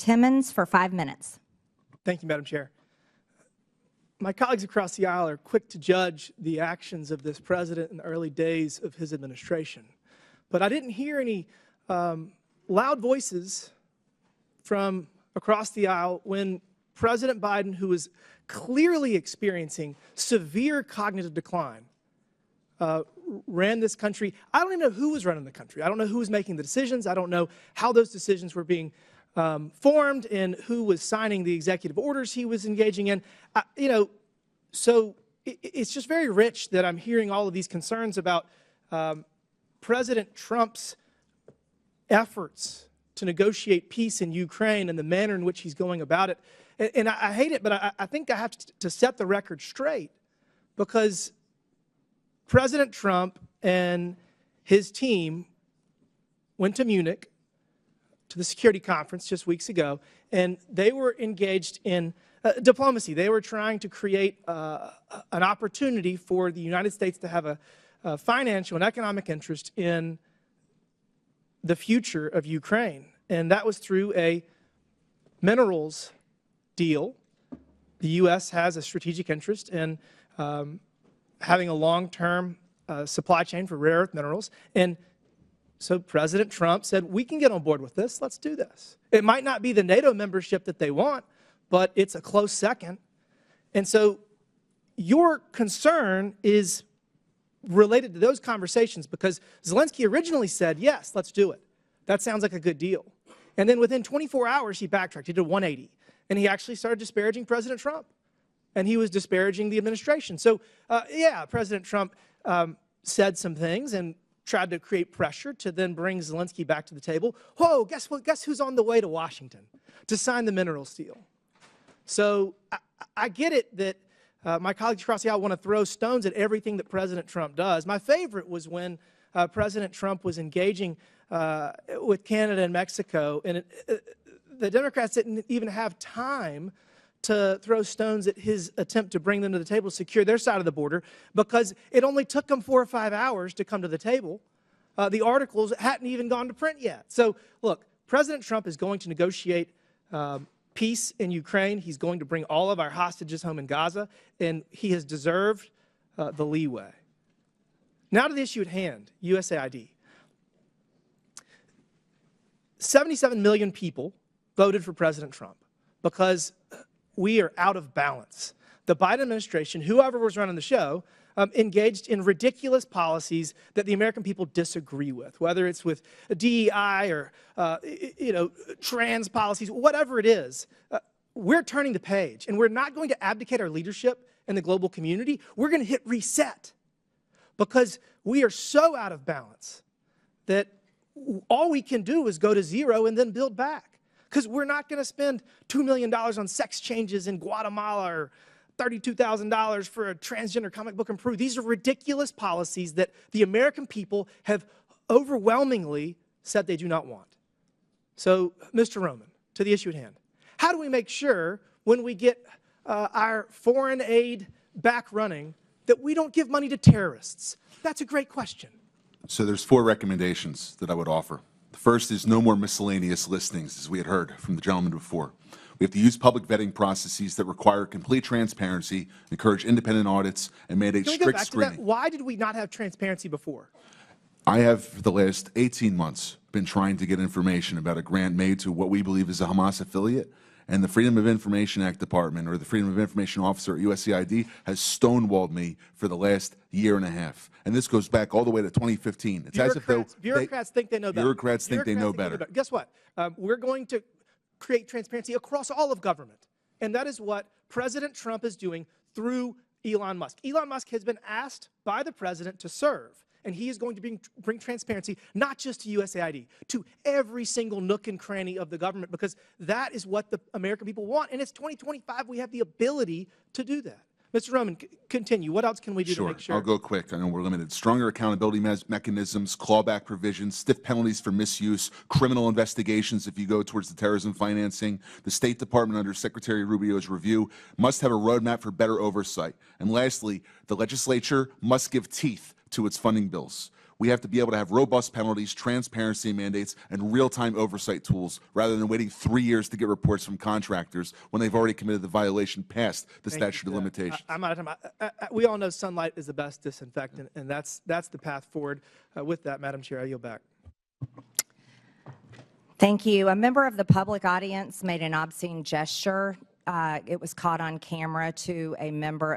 Timmons for 5 minutes. Thank you, Madam Chair. My colleagues across the aisle are quick to judge the actions of this president in the early days of his administration. But I didn't hear any loud voices from across the aisle when President Biden, who was clearly experiencing severe cognitive decline, ran this country. I don't even know who was running the country. I don't know who was making the decisions. I don't know how those decisions were being formed and who was signing the executive orders he was engaging in. So it's just very rich that I'm hearing all of these concerns about President Trump's efforts to negotiate peace in Ukraine and the manner in which he's going about it. And I hate it, but I think I have to set the record straight, because President Trump and his team went to Munich to the security conference just weeks ago, and they were engaged in diplomacy. They were trying to create an opportunity for the United States to have a financial and economic interest in the future of Ukraine, and that was through a minerals deal. The U.S. has a strategic interest in having a long-term supply chain for rare earth minerals, and so President Trump said, we can get on board with this, let's do this. It might not be the NATO membership that they want, but it's a close second. And so your concern is related to those conversations, because Zelensky originally said, yes, let's do it. That sounds like a good deal. And then within 24 hours, he backtracked. He did a 180. And he actually started disparaging President Trump. And he was disparaging the administration. So, yeah, President Trump said some things and tried to create pressure to then bring Zelensky back to the table. Whoa, guess what? Guess who's on the way to Washington to sign the minerals deal? So I get it that my colleagues across the aisle want to throw stones at everything that President Trump does. My favorite was when President Trump was engaging with Canada and Mexico, and the Democrats didn't even have time to throw stones at his attempt to bring them to the table to secure their side of the border, because it only took them 4 or 5 hours to come to the table. The articles hadn't even gone to print yet. So, look, President Trump is going to negotiate peace in Ukraine. He's going to bring all of our hostages home in Gaza, and he has deserved the leeway. Now to the issue at hand, USAID. 77 million people voted for President Trump because we are out of balance. The Biden administration, whoever was running the show, engaged in ridiculous policies that the American people disagree with, whether it's with DEI or trans policies, whatever it is. We're turning the page, and we're not going to abdicate our leadership in the global community. We're going to hit reset, because we are so out of balance that all we can do is go to zero and then build back. Because we're not going to spend $2 million on sex changes in Guatemala or $32,000 for a transgender comic book in Peru. These are ridiculous policies that the American people have overwhelmingly said they do not want. So, Mr. Roman, to the issue at hand. How do we make sure when we get our foreign aid back running that we don't give money to terrorists? That's a great question. So there's 4 recommendations that I would offer. The first is no more miscellaneous listings, as we had heard from the gentleman before. We have to use public vetting processes that require complete transparency, encourage independent audits, and mandate strict screening. Why did we not have transparency before? I have, for the last 18 months, been trying to get information about a grant made to what we believe is a Hamas affiliate, and the Freedom of Information Act Department, or the Freedom of Information Officer at USAID, has stonewalled me for the last year and a half. And this goes back all the way to 2015. It's as if bureaucrats think they know better. Bureaucrats think they know better. Guess what? We're going to create transparency across all of government. And that is what President Trump is doing through Elon Musk. Elon Musk has been asked by the president to serve. And he is going to bring transparency, not just to USAID, to every single nook and cranny of the government, because that is what the American people want. And it's 2025. We have the ability to do that. Mr. Roman, continue. What else can we do to make sure? I'll go quick. I know we're limited. Stronger accountability mechanisms, clawback provisions, stiff penalties for misuse, criminal investigations if you go towards the terrorism financing. The State Department, under Secretary Rubio's review, must have a roadmap for better oversight. And lastly, the legislature must give teeth to its funding bills. We have to be able to have robust penalties, transparency mandates, and real-time oversight tools rather than waiting 3 years to get reports from contractors when they've already committed the violation past the statute of limitations. I'm out of time. We all know sunlight is the best disinfectant, and that's the path forward. With that, Madam Chair, I yield back. Thank you. A member of the public audience made an obscene gesture. It was caught on camera to a member